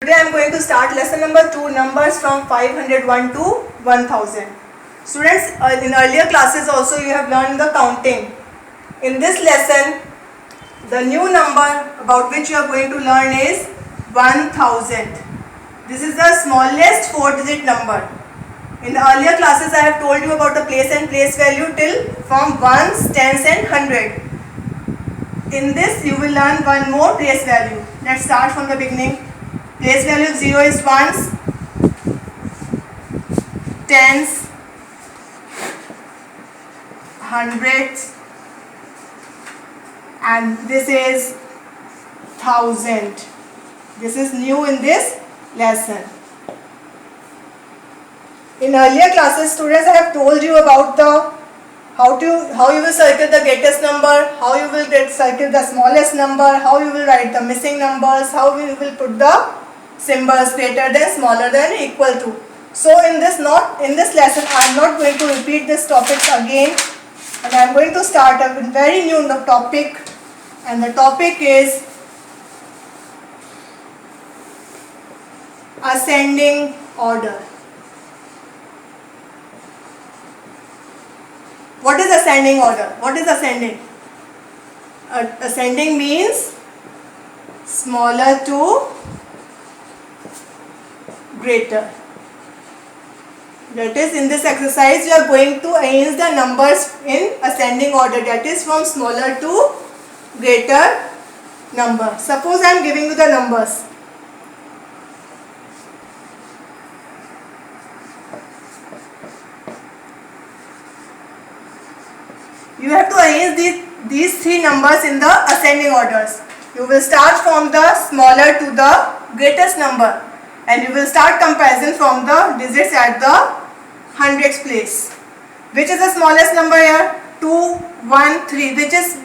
Today I am going to start lesson number 2, numbers from 501 to 1000. Students, in earlier classes also you have learned the counting. In this lesson, the new number about which you are going to learn is 1000. This is the smallest 4-digit number. In the earlier classes I have told you about the place and place value till from ones, tens and 100. In this you will learn one more place value. Let's start from the beginning. Place value of 0 is ones, tens, hundreds, and this is 1000. This is new in this lesson. In earlier classes, students, I have told you about the how you will circle the greatest number, how you will circle the smallest number, how you will write the missing numbers, how you will put the symbols greater than, smaller than, equal to. So in this lesson I am not going to repeat this topic again, and I am going to start a very new topic, and the topic is ascending order. What is ascending order? What is ascending? Ascending means smaller to greater. That is, in this exercise you are going to arrange the numbers in ascending order, that is from smaller to greater number. Suppose I am giving you the numbers. You have to arrange these three numbers in the ascending orders. You will start from the smaller to the greatest number, and you will start comparison from the digits at the hundreds place. Which is the smallest number here? 2, 1, 3. Which is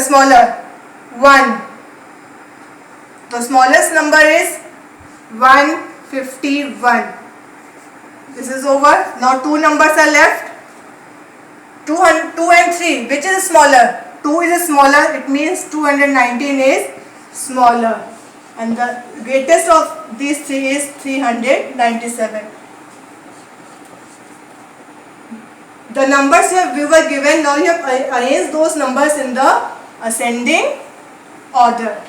smaller? 1. The smallest number is 151. This is over. Now two numbers are left. 2 and 3, which is smaller? 2 is smaller, it means 219 is smaller, and the greatest of these three is 397. The numbers we were given, now you have arranged those numbers in the ascending order.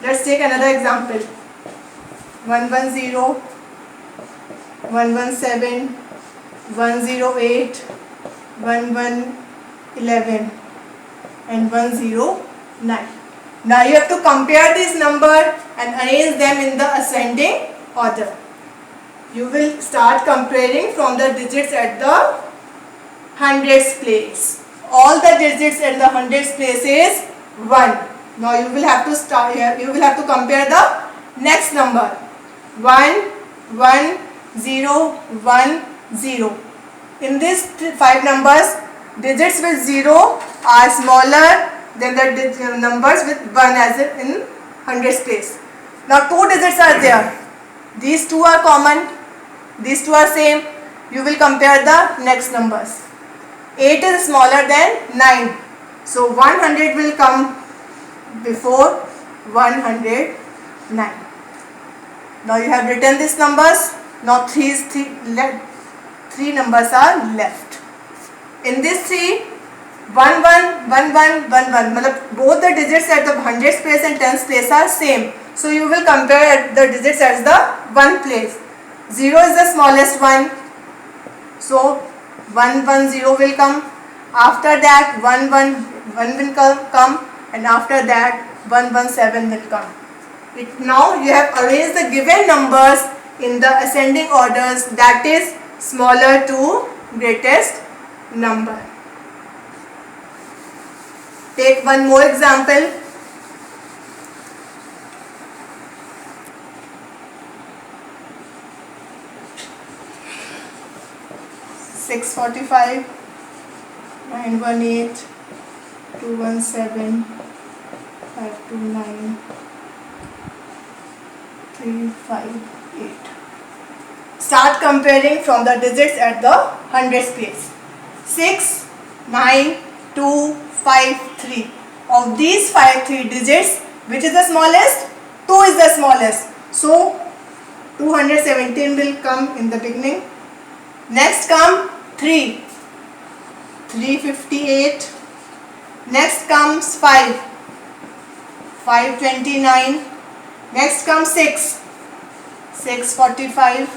Let's take another example. 110, 117, 108, 1111 and 109. Now you have to compare this number and arrange them in the ascending order. You will start comparing from the digits at the hundreds place. All the digits at the hundreds place is 1. Now you will have to start here. You will have to compare the next number. 1, 1, 0, 1, 0. In these 5 numbers, digits with 0 are smaller than the numbers with 1 as in hundreds place. Now 2 digits are there. These 2 are common. These 2 are same. You will compare the next numbers. 8 is smaller than 9. So 100 will come before 109. Now you have written these numbers. Now three numbers are left. In this 3, 1, 1, 1, 1, 1, 1. Both the digits at the hundreds place and tens place are same. So you will compare the digits as the 1 place. 0 is the smallest one. So 110 will come. After that 111 will come, and after that 117 will come. Now you have arranged the given numbers in the ascending orders, that is smaller to greatest number. Take one more example. $645, 918, 217, 529, 358. Start comparing from the digits at the hundreds place. 6, 9, 2, 5, 3. Of these 3 digits, which is the smallest? 2 is the smallest. So 217 will come in the beginning. Next come 3. 358. Next comes 5. 529. Next comes 6. 645.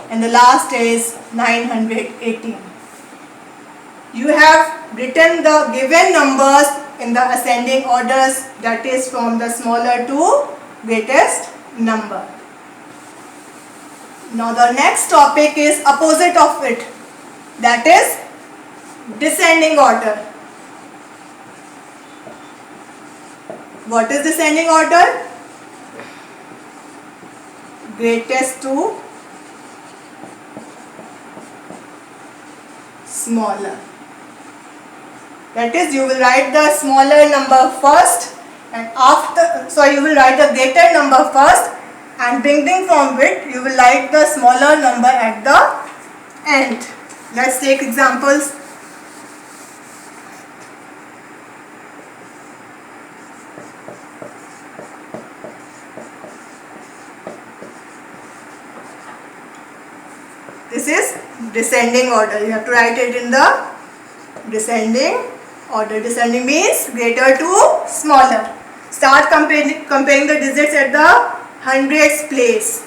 And the last is 918. You have written the given numbers in the ascending orders, that is from the smaller to greatest number. Now the next topic is opposite of it, that is descending order. What is descending order? Greatest to smaller. That is, you will write the smaller number first, and you will write the greater number first, and beginning from it you will write the smaller number at the end. Let's take examples. This is descending order. You have to write it in the descending order. Descending means greater to smaller. Start comparing the digits at the hundreds place.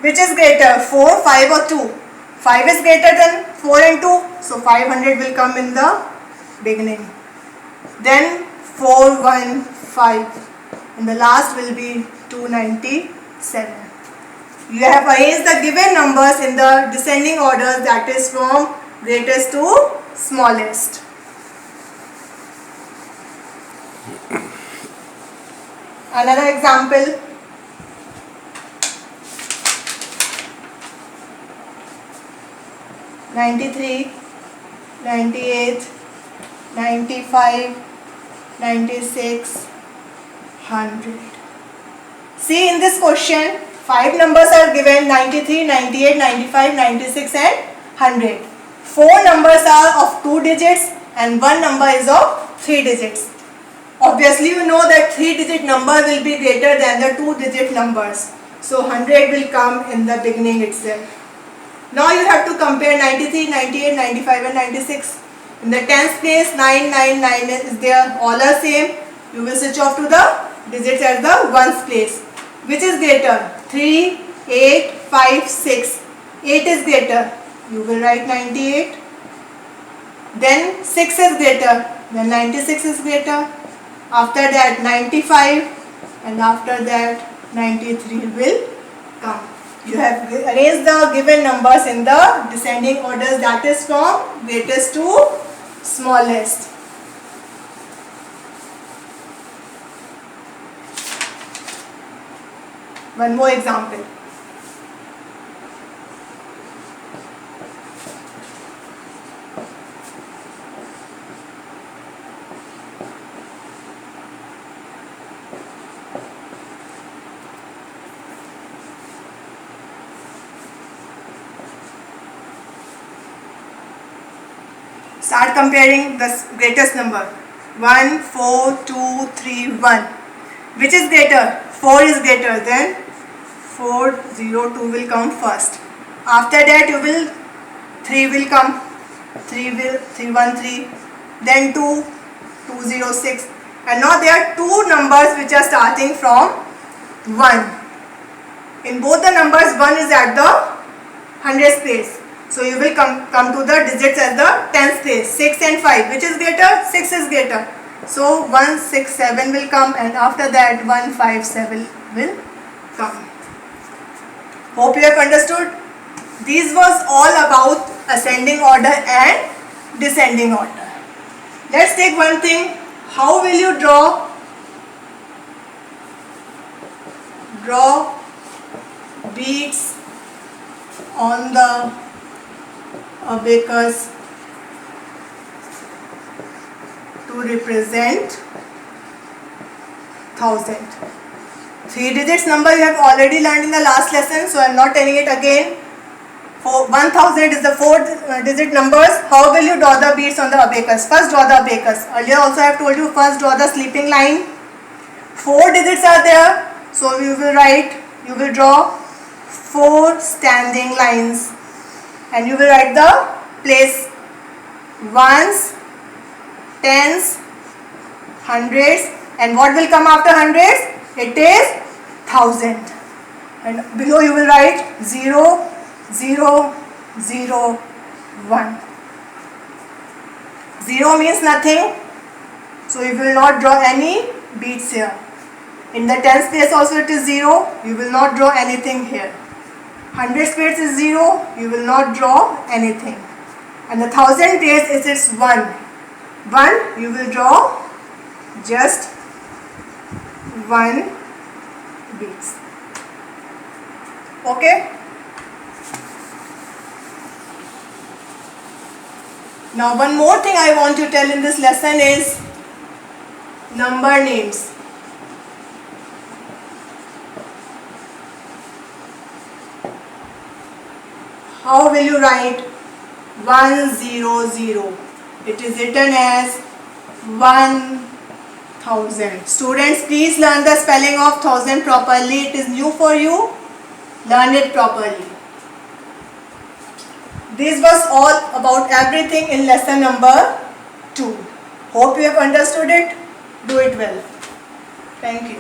Which is greater, 4, 5 or 2? 5 is greater than 4 and 2. So 500 will come in the beginning. Then 415. And the last will be 297. You have arranged the given numbers in the descending order, that is from greatest to smallest. Another example. "93, 98, 95, 96, 100. See, in this question, 5 numbers are given: 93, 98, 95, 96 and 100. 4 numbers are of 2 digits and 1 number is of 3 digits. Obviously, you know that 3-digit number will be greater than the 2-digit numbers. So 100 will come in the beginning itself. Now you have to compare 93, 98, 95 and 96. In the tens place, 9, 9, 9 is there. All are same. You will switch off to the digits at the ones place. Which is greater? 3, 8, 5, 6. 8 is greater. You will write 98. Then 6 is greater. Then 96 is greater. After that 95. And after that 93 will come. You have arranged the given numbers in the descending orders, that is from greatest to smallest. One more example. Start comparing the greatest number. 1, 4, 2, 3, 1. Which is greater? 4 is greater. Then 4, 0, 2 will come first. After that 3 will come. 313. Then 2, 206. And now there are 2 numbers which are starting from 1. In both the numbers, 1 is at the hundreds place. So you will come to the digits at the tens place. 6 and 5. Which is greater? 6 is greater. So 167 will come, and after that 157 will come. Hope you have understood. This was all about ascending order and descending order. Let's take one thing. How will you draw beads on the abacus to represent 1000? 3 digits number you have already learned in the last lesson, so I am not telling it again. 1000 is the 4-digit numbers. How will you draw the beads on the abacus? First draw the abacus. Earlier also I have told you, first draw the sleeping line. 4 digits are there, so you will draw 4 standing lines, and you will write the place ones, tens, hundreds, and what will come after hundreds? It is 1000. And below you will write 0, 0, 0, 1. 0 means nothing, so you will not draw any beads here. In the tens place also it is 0, you will not draw anything here. Hundreds place is 0, you will not draw anything. And the 1000 place is its 1. 1, you will draw just 1 beads. Okay? Now one more thing I want to tell in this lesson is number names. How will you write 100? It is written as 1000. Students, please learn the spelling of 1000 properly. It is new for you. Learn it properly. This was all about everything in lesson number 2. Hope you have understood it. Do it well. Thank you.